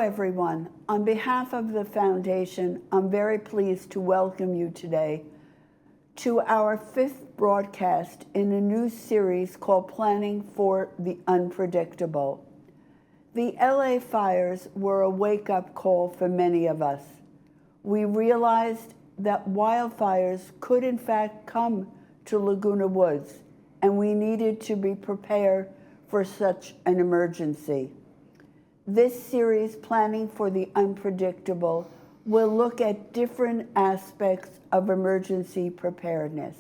everyone. On behalf of the Foundation, I'm very pleased to welcome you today to our 5th broadcast in a new series called Planning for the Unpredictable. The LA fires were a wake-up call for many of us. We realized that wildfires could in fact come to Laguna Woods, and we needed to be prepared for such an emergency. This series, Planning for the Unpredictable, will look at different aspects of emergency preparedness.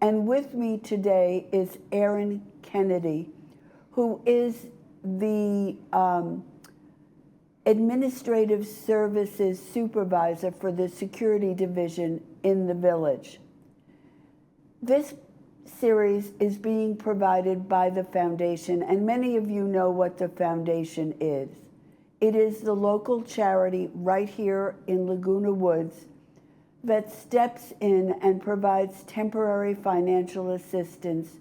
And with me today is Erin Kennedy, who is the Administrative Services Supervisor for the Security Division in the Village. This series is being provided by the Foundation, and many of you know what the Foundation is. It is the local charity right here in Laguna Woods that steps in and provides temporary financial assistance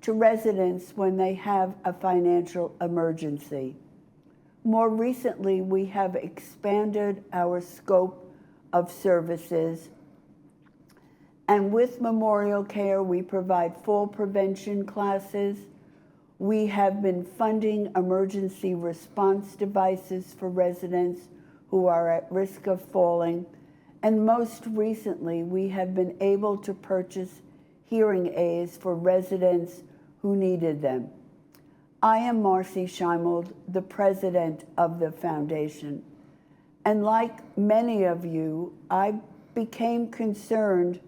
to residents when they have a financial emergency. More recently, we have expanded our scope of services, and with Memorial Care, we provide fall prevention classes. We have been funding emergency response devices for residents who are at risk of falling. And most recently, we have been able to purchase hearing aids for residents who needed them. I am Marcy Scheimold, the president of the Foundation. And like many of you, I became concerned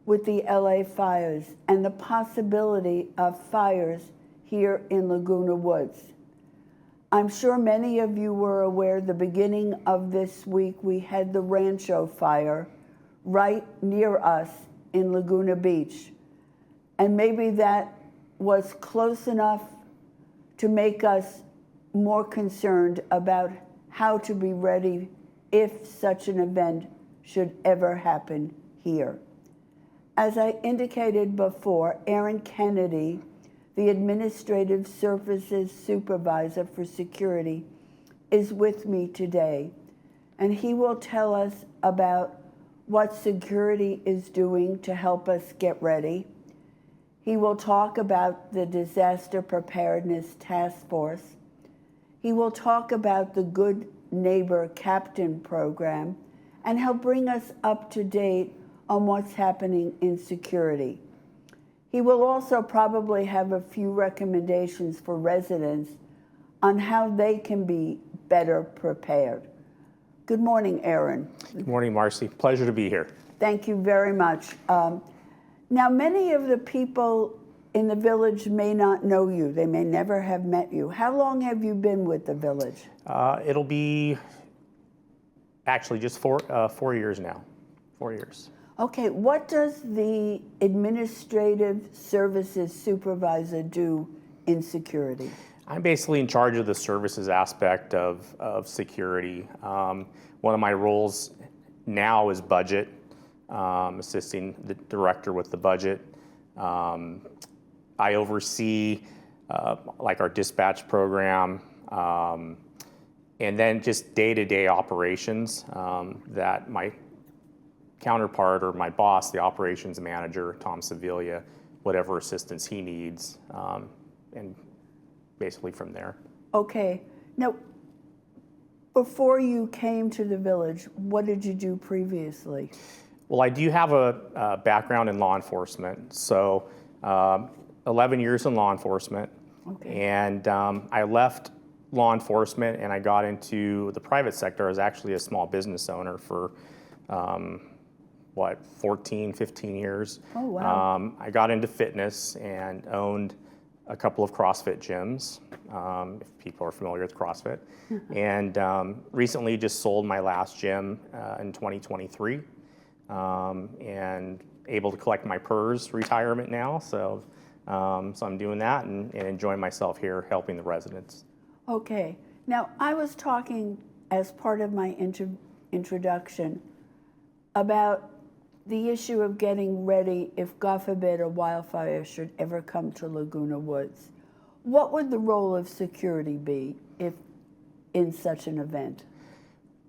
with the LA fires and the possibility of fires here in Laguna Woods. I'm sure many of you were aware the beginning of this week we had the Rancho fire right near us in Laguna Beach. And maybe that was close enough to make us more concerned about how to be ready if such an event should ever happen here. As I indicated before, Erin Kennedy, the Administrative Services Supervisor for Security, is with me today, and he will tell us about what security is doing to help us get ready. He will talk about the Disaster Preparedness Task Force. He will talk about the Good Neighbor Captain Program, and he'll bring us up to date on what's happening in security. He will also probably have a few recommendations for residents on how they can be better prepared. Good morning, Erin. Good morning, Marcy. Pleasure to be here. Thank you very much. Now, many of the people in the village may not know you. They may never have met you. How long have you been with the village? It'll be actually just 4 years now. 4 years. Okay, what does the Administrative Services Supervisor do in security? I'm basically in charge of the services aspect of security. One of my roles now is budget, assisting the director with the budget. I oversee like our dispatch program, and then just day-to-day operations that my counterpart or my boss, the operations manager, Tom Sevilla, whatever assistance he needs, and basically from there. Okay. Now, before you came to the village, what did you do previously? Well, I do have a background in law enforcement. So 11 years in law enforcement. Okay. And I left law enforcement and I got into the private sector. I was actually a small business owner for 14, 15 years. Oh, wow. I got into fitness and owned a couple of CrossFit gyms, if people are familiar with CrossFit. And recently just sold my last gym in 2023 and able to collect my PERS retirement now. So I'm doing that and enjoying myself here helping the residents. Okay. Now, I was talking as part of my introduction about the issue of getting ready if, God forbid, a wildfire should ever come to Laguna Woods. What would the role of security be if in such an event?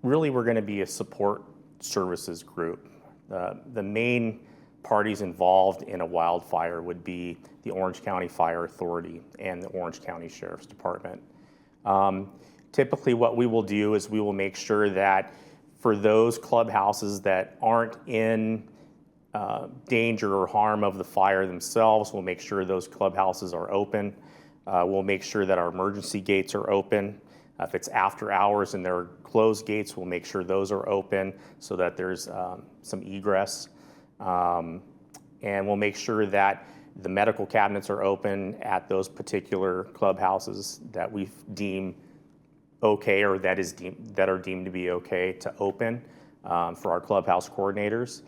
Really, we're going to be a support services group. The main parties involved in a wildfire would be the Orange County Fire Authority and the Orange County Sheriff's Department. Typically what we will do is we will make sure that for those clubhouses that aren't in danger or harm of the fire themselves, we'll make sure those clubhouses are open. We'll make sure that our emergency gates are open. If it's after hours and there are closed gates, we'll make sure those are open so that there's some egress. And we'll make sure that the medical cabinets are open at those particular clubhouses that we deem okay, or that are deemed to be okay to open for our clubhouse coordinators.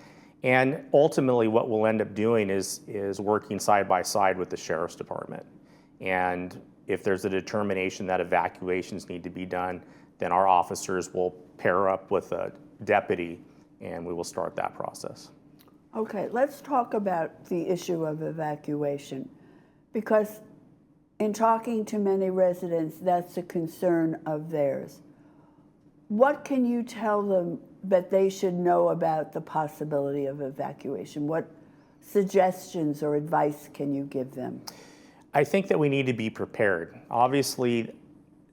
And ultimately what we'll end up doing is working side by side with the Sheriff's Department. And if there's a determination that evacuations need to be done, then our officers will pair up with a deputy and we will start that process. Okay, let's talk about the issue of evacuation, because in talking to many residents, that's a concern of theirs. What can you tell them that they should know about the possibility of evacuation? What suggestions or advice can you give them? I think that we need to be prepared. Obviously,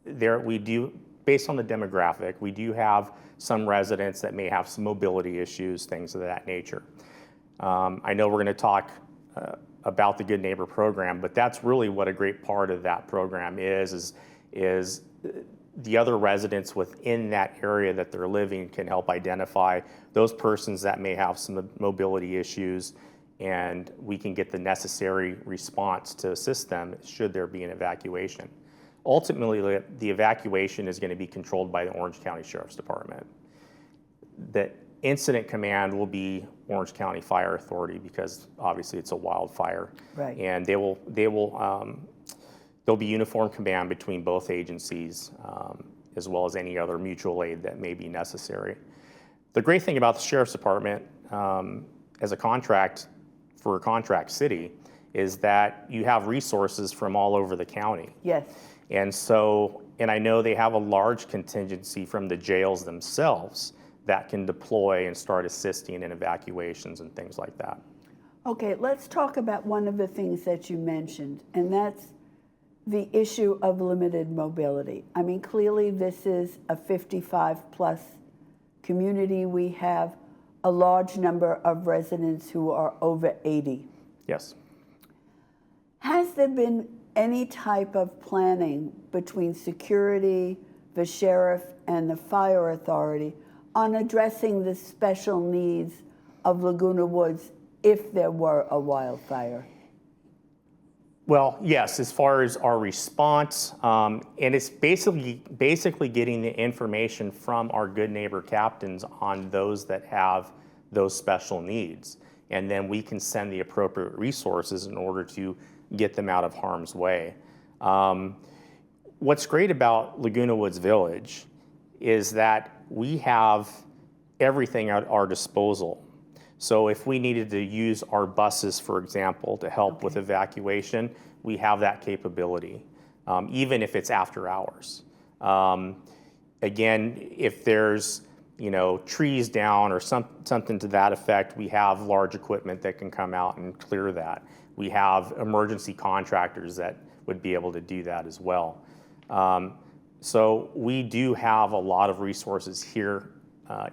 based on the demographic, we do have some residents that may have some mobility issues, things of that nature. I know we're going to talk about the Good Neighbor program, but that's really what a great part of that program is the other residents within that area that they're living can help identify those persons that may have some mobility issues, and we can get the necessary response to assist them should there be an evacuation. Ultimately, the evacuation is going to be controlled by the Orange County Sheriff's Department. The incident command will be Orange County Fire Authority because obviously it's a wildfire. Right. And there'll be uniform command between both agencies, as well as any other mutual aid that may be necessary. The great thing about the Sheriff's Department as a contract for a contract city is that you have resources from all over the county. Yes. And I know they have a large contingency from the jails themselves that can deploy and start assisting in evacuations and things like that. Okay, let's talk about one of the things that you mentioned, and that's the issue of limited mobility. I mean, clearly this is a 55+ community. We have a large number of residents who are over 80. Yes. Has there been any type of planning between security, the sheriff, and the fire authority on addressing the special needs of Laguna Woods if there were a wildfire? Well, yes, as far as our response, and it's basically getting the information from our Good Neighbor captains on those that have those special needs. And then we can send the appropriate resources in order to get them out of harm's way. What's great about Laguna Woods Village is that we have everything at our disposal. So if we needed to use our buses, for example, to help with evacuation, we have that capability, even if it's after hours. Again, if there's trees down or something to that effect, we have large equipment that can come out and clear that. We have emergency contractors that would be able to do that as well. So we do have a lot of resources here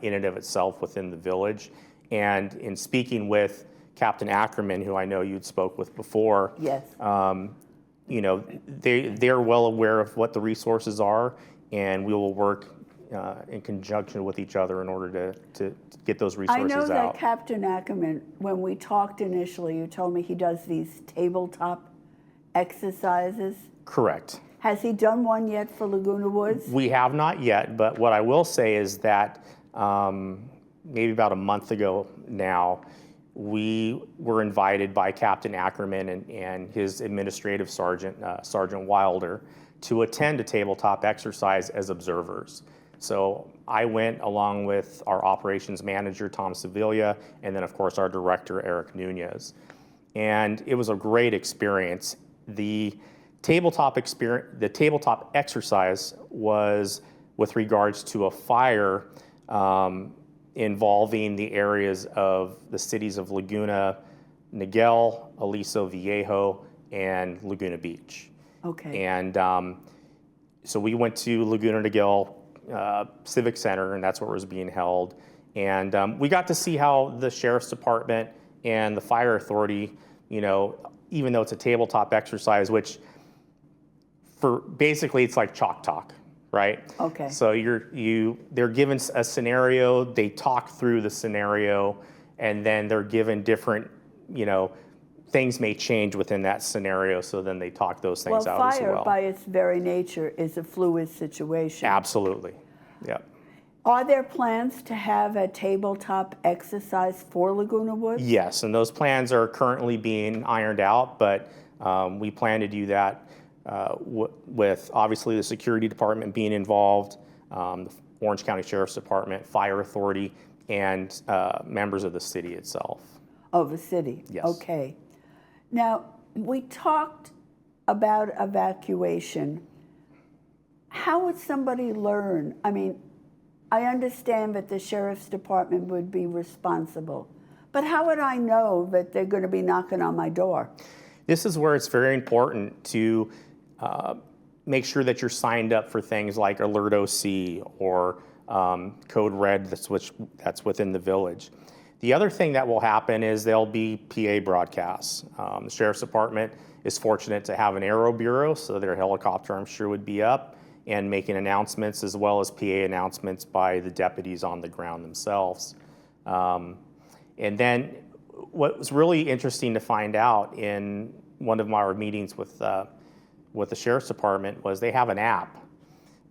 in and of itself within the village. And in speaking with Captain Ackerman, who I know you'd spoke with before, yes, they're well aware of what the resources are, and we will work in conjunction with each other in order to get those resources out. I know that Captain Ackerman, when we talked initially, you told me he does these tabletop exercises. Correct. Has he done one yet for Laguna Woods? We have not yet, but what I will say is that maybe about a month ago now, we were invited by Captain Ackerman and his administrative sergeant, Sergeant Wilder, to attend a tabletop exercise as observers. So I went along with our operations manager, Tom Sevilla, and then of course our director, Eric Nunez. And it was a great experience. The tabletop exercise was with regards to a fire involving the areas of the cities of Laguna, Niguel, Aliso Viejo, and Laguna Beach. Okay. And so we went to Laguna Niguel Civic Center, and that's where it was being held. And we got to see how the Sheriff's Department and the Fire Authority, you know, even though it's a tabletop exercise, which for basically it's like chalk talk, right? Okay. So they're given a scenario, they talk through the scenario, and then they're given different, you know, things may change within that scenario, so then they talk those things out as well. Fire by its very nature is a fluid situation. Absolutely, yeah. Are there plans to have a tabletop exercise for Laguna Woods? Yes, and those plans are currently being ironed out, but we plan to do that with obviously the security department being involved, the Orange County Sheriff's Department, Fire Authority, and members of the city itself. Oh, the city. Yes. Okay. Now, we talked about evacuation. How would somebody learn? I mean, I understand that the Sheriff's Department would be responsible, but how would I know that they're going to be knocking on my door? This is where it's very important to make sure that you're signed up for things like Alert OC or Code Red that's within the village. The other thing that will happen is there'll be PA broadcasts. The Sheriff's Department is fortunate to have an aero bureau, so their helicopter, I'm sure, would be up and making announcements, as well as PA announcements by the deputies on the ground themselves. And then what was really interesting to find out in one of our meetings with the Sheriff's Department was they have an app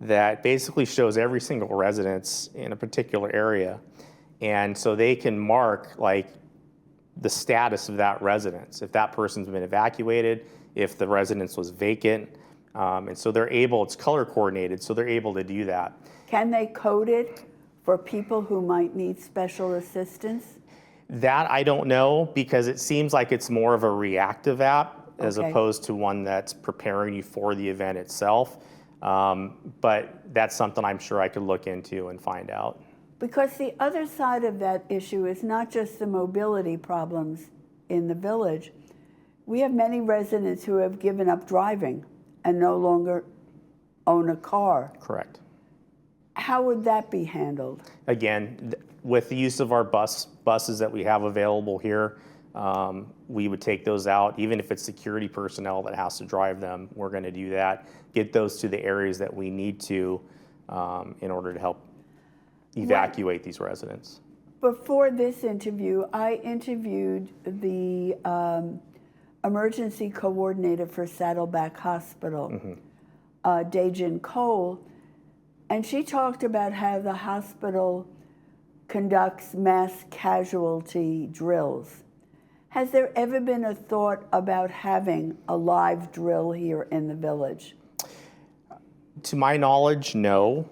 that basically shows every single residence in a particular area. And so they can mark like the status of that residence, if that person's been evacuated, if the residence was vacant. And so they're able, it's color coordinated, so they're able to do that. Can they code it for people who might need special assistance? That I don't know, because it seems like it's more of a reactive app as Okay. opposed to one that's preparing you for the event itself. But that's something I'm sure I could look into and find out. Because the other side of that issue is not just the mobility problems in the village. We have many residents who have given up driving and no longer own a car. Correct. How would that be handled? Again, with the use of our buses that we have available here, we would take those out. Even if it's security personnel that has to drive them, we're going to do that. Get those to the areas that we need to in order to help evacuate these residents. Before this interview, I interviewed the emergency coordinator for Saddleback Hospital, Dejin Cole, and she talked about how the hospital conducts mass casualty drills. Has there ever been a thought about having a live drill here in the village? To my knowledge, no.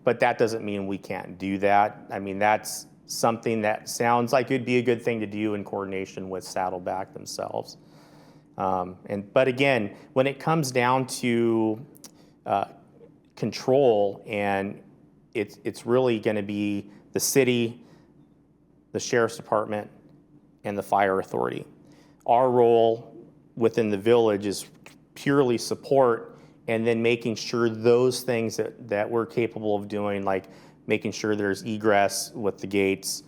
But that doesn't mean we can't do that. I mean, that's something that sounds like it'd be a good thing to do in coordination with Saddleback themselves. But again, when it comes down to control, and it's really going to be the city, the Sheriff's Department, and the Fire Authority. Our role within the village is purely support, and then making sure those things that we're capable of doing, like making sure there's egress with the gates,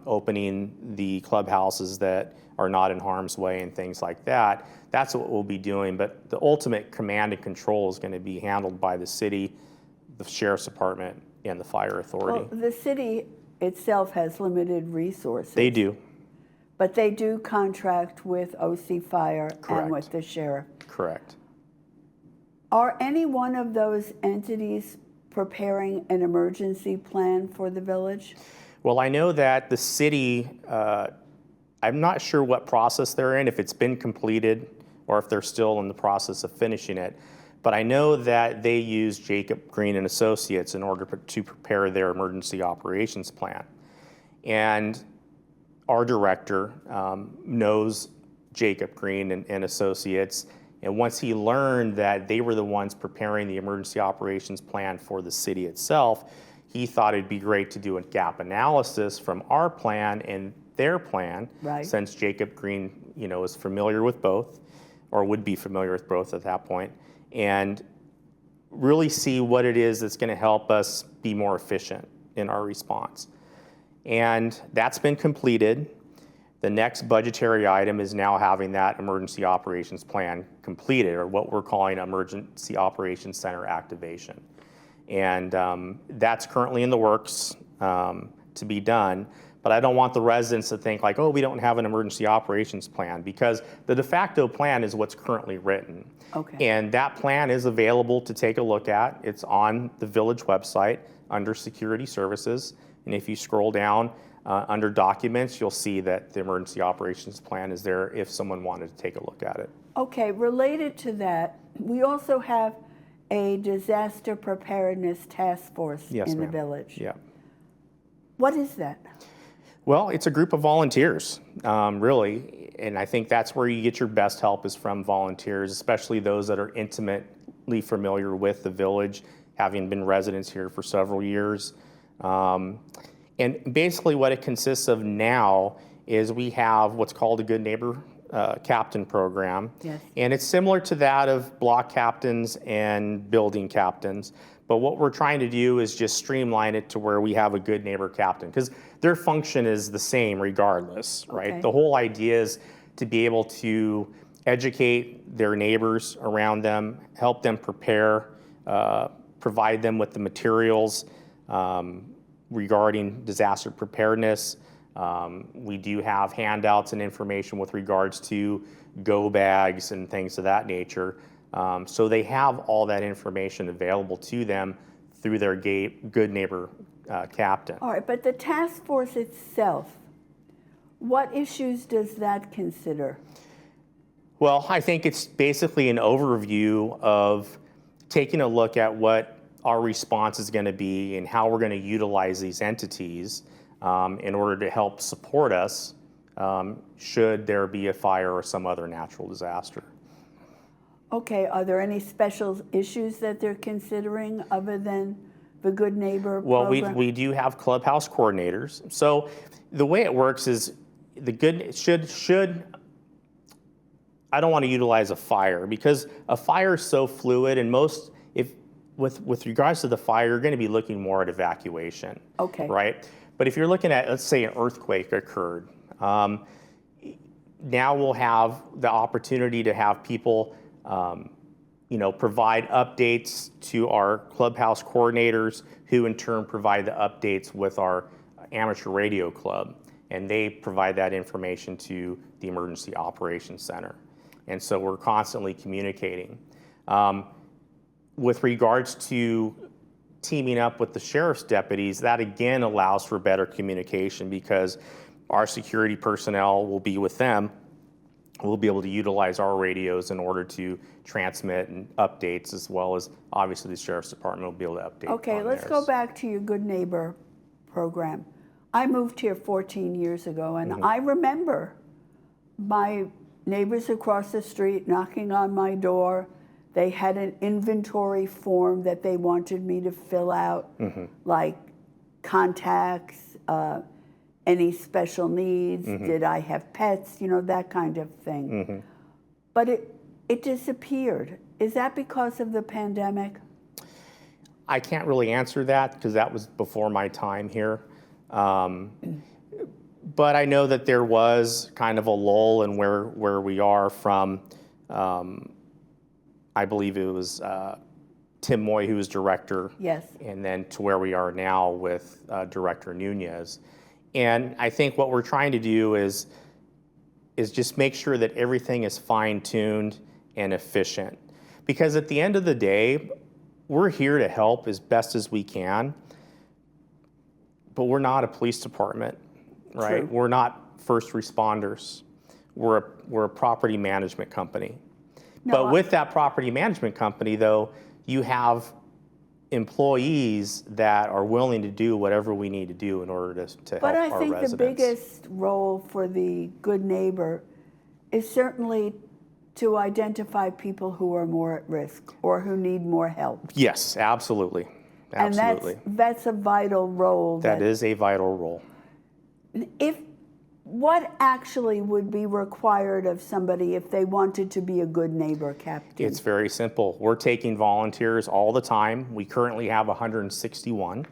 opening the clubhouses that are not in harm's way and things like that, that's what we'll be doing. But the ultimate command and control is going to be handled by the city, the Sheriff's Department, and the Fire Authority. Well, the city itself has limited resources. They do. But they do contract with OC Fire Correct. and with the sheriff. Correct. Are any one of those entities preparing an emergency plan for the village? Well, I know that the city, I'm not sure what process they're in, if it's been completed or if they're still in the process of finishing it. But I know that they use Jacob Green and Associates in order to prepare their emergency operations plan. And our director knows Jacob Green and Associates, And once he learned that they were the ones preparing the emergency operations plan for the city itself, he thought it'd be great to do a gap analysis from our plan and their plan, Right. since Jacob Green, is familiar with both, or would be familiar with both at that point, and really see what it is that's going to help us be more efficient in our response. And that's been completed. The next budgetary item is now having that emergency operations plan completed, or what we're calling emergency operations center activation. And that's currently in the works to be done. But I don't want the residents to think like, oh, we don't have an emergency operations plan, because the de facto plan is what's currently written. Okay. And that plan is available to take a look at. It's on the village website under security services. And if you scroll down under documents, you'll see that the emergency operations plan is there if someone wanted to take a look at it. Okay, related to that, we also have a disaster preparedness task force Yes, in the ma'am. village. Yeah. What is that? Well, it's a group of volunteers, really, and I think that's where you get your best help is from volunteers, especially those that are intimately familiar with the village, having been residents here for several years. And basically what it consists of now is we have what's called a Good Neighbor Captain program. Yes. And it's similar to that of block captains and building captains. But what we're trying to do is just streamline it to where we have a good neighbor captain, because their function is the same regardless, right? Okay. The whole idea is to be able to educate their neighbors around them, help them prepare, provide them with the materials regarding disaster preparedness. We do have handouts and information with regards to go bags and things of that nature. So they have all that information available to them through their Good Neighbor Captain. All right, but the task force itself, what issues does that consider? Well, I think it's basically an overview of taking a look at what our response is going to be and how we're going to utilize these entities in order to help support us should there be a fire or some other natural disaster. Okay, are there any special issues that they're considering other than the Good Neighbor Well, program? we do have clubhouse coordinators. So the way it works is should I don't want to utilize a fire, because a fire is so fluid, and with regards to the fire, you're going to be looking more at evacuation. Okay. Right? But if you're looking at, let's say, an earthquake occurred, now we'll have the opportunity to have people provide updates to our clubhouse coordinators, who in turn provide the updates with our amateur radio club, and they provide that information to the Emergency Operations Center. And so we're constantly communicating. With regards to teaming up with the sheriff's deputies, that again allows for better communication, because our security personnel will be with them. We'll be able to utilize our radios in order to transmit and updates, as well as obviously the sheriff's department will be able to update. Okay, let's go back to your Good Neighbor program. I moved here 14 years ago, and I remember my neighbors across the street knocking on my door. They had an inventory form that they wanted me to fill out, like contacts, any special needs, did I have pets, that kind of thing. But it disappeared. Is that because of the pandemic? I can't really answer that, because that was before my time here. But I know that there was kind of a lull in where we are from, I believe it was Tim Moy, who was director. Yes. And then to where we are now with Director Nunez. And I think what we're trying to do is just make sure that everything is fine-tuned and efficient. Because at the end of the day, we're here to help as best as we can, but we're not a police department, right? True. We're not first responders. We're a property management company. No, But with that property management company, though, you have employees that are willing to do whatever we need to do in order to help our residents. But I think the biggest role for the Good Neighbor is certainly to identify people who are more at risk or who need more help. Yes, absolutely. Absolutely. And that's a vital role. That is a vital role. What actually would be required of somebody if they wanted to be a good neighbor captain? It's very simple. We're taking volunteers all the time. We currently have 161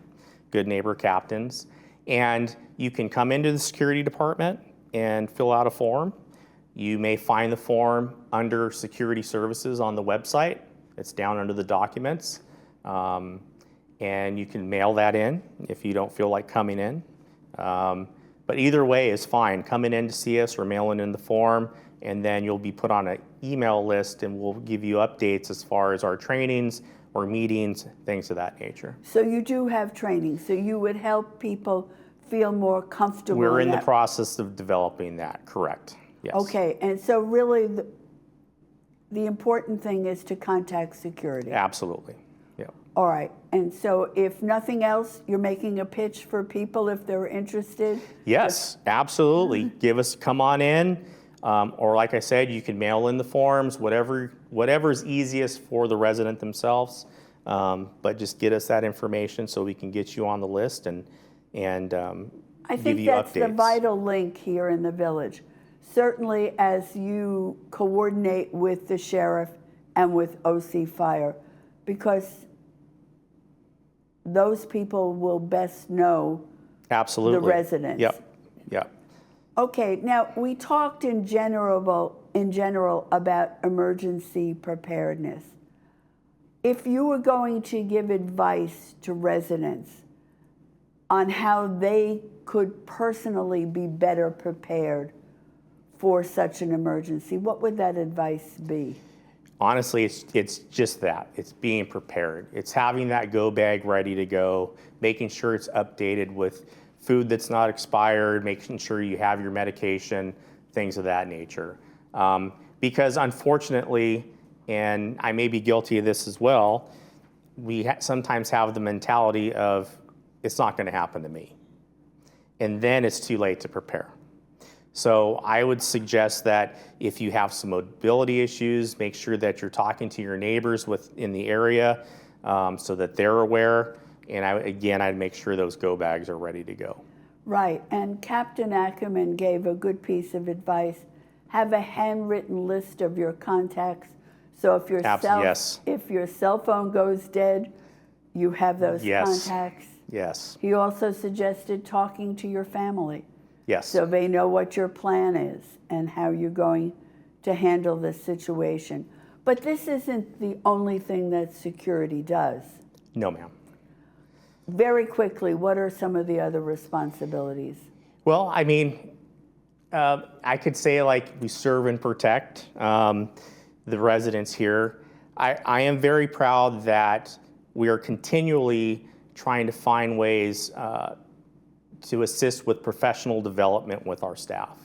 good neighbor captains. And you can come into the security department and fill out a form. You may find the form under security services on the website. It's down under the documents. And you can mail that in if you don't feel like coming in. But either way is fine. Coming in to see us or mailing in the form, and then you'll be put on an email list and we'll give you updates as far as our trainings or meetings, things of that nature. So you do have training, so you would help people feel more comfortable. We're in the process of developing that, correct, yes. Okay, and so really the important thing is to contact security. Absolutely, yeah. All right, and so if nothing else, you're making a pitch for people if they're interested? Yes, absolutely. Come on in, or like I said, you can mail in the forms, whatever's easiest for the resident themselves. But just get us that information so we can get you on the list and I give think you that's updates. the vital link here in the village. Certainly as you coordinate with the sheriff and with OC Fire, because those people will best know Absolutely. the residents. Yep. Okay, now we talked in general about emergency preparedness. If you were going to give advice to residents on how they could personally be better prepared for such an emergency, what would that advice be? Honestly, it's just that. It's being prepared. It's having that go bag ready to go, making sure it's updated with food that's not expired, making sure you have your medication, things of that nature. Because unfortunately, and I may be guilty of this as well, we sometimes have the mentality of, it's not going to happen to me. And then it's too late to prepare. So I would suggest that if you have some mobility issues, make sure that you're talking to your neighbors in the area so that they're aware. And I'd make sure those go bags are ready to go. Right, and Captain Ackerman gave a good piece of advice. Have a handwritten list of your contacts. So if your cell phone goes dead, you have those contacts. Yes. He also suggested talking to your family. Yes. So they know what your plan is and how you're going to handle this situation. But this isn't the only thing that security does. No, ma'am. Very quickly, what are some of the other responsibilities? Well, I mean, I could say like we serve and protect the residents here. I am very proud that we are continually trying to find ways to assist with professional development with our staff.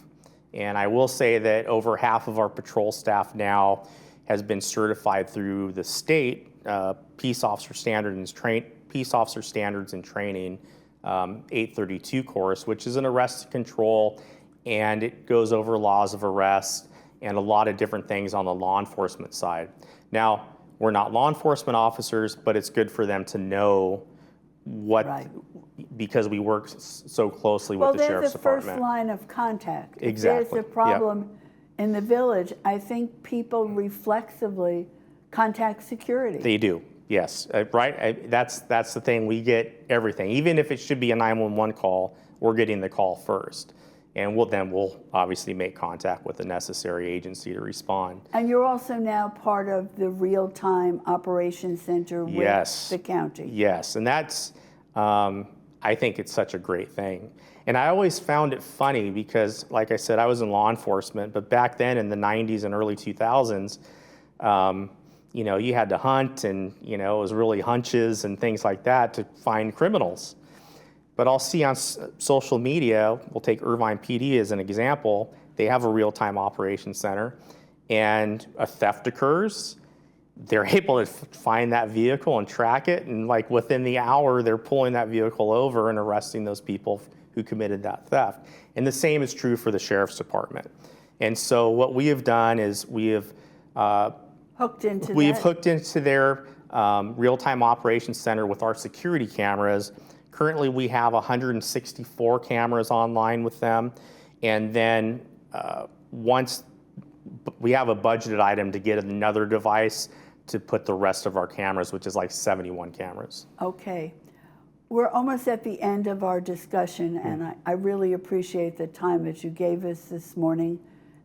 And I will say that over half of our patrol staff now has been certified through the state Peace Officer Standards and Training 832 course, which is an arrest control, and it goes over laws of arrest and a lot of different things on the law enforcement side. Now, we're not law enforcement officers, but it's good for them to know what, right, because we work so closely with the Sheriff's Department. Well, there's a first line of contact. Exactly. If there's a problem in the village, I think people reflexively contact security. They do, yes. Right? That's the thing. We get everything. Even if it should be a 911 call, we're getting the call first. And we'll obviously make contact with the necessary agency to respond. And you're also now part of the real-time operations center with the county. Yes, and that's, I think it's such a great thing. And I always found it funny because, like I said, I was in law enforcement, but back then in the 90s and early 2000s, you had to hunt, and it was really hunches and things like that to find criminals. But I'll see on social media, we'll take Irvine PD as an example, they have a real-time operations center, and a theft occurs, they're able to find that vehicle and track it, and like within the hour, they're pulling that vehicle over and arresting those people who committed that theft. And the same is true for the Sheriff's Department. And so what we have done is we have Hooked into We've that? hooked into their real-time operations center with our security cameras. Currently, we have 164 cameras online with them. And then once we have a budgeted item to get another device to put the rest of our cameras, which is like 71 cameras. Okay. We're almost at the end of our discussion, and I really appreciate the time that you gave us this morning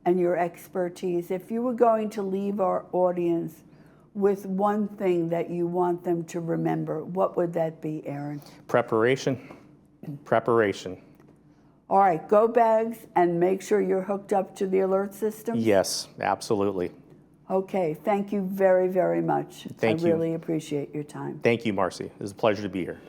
and your expertise. If you were going to leave our audience with one thing that you want them to remember, what would that be, Aaron? Preparation. Preparation. All right, go bags and make sure you're hooked up to the alert system? Yes, absolutely. Okay, thank you very, very much. Thank you. I really appreciate your time. Thank you, Marcy. It was a pleasure to be here.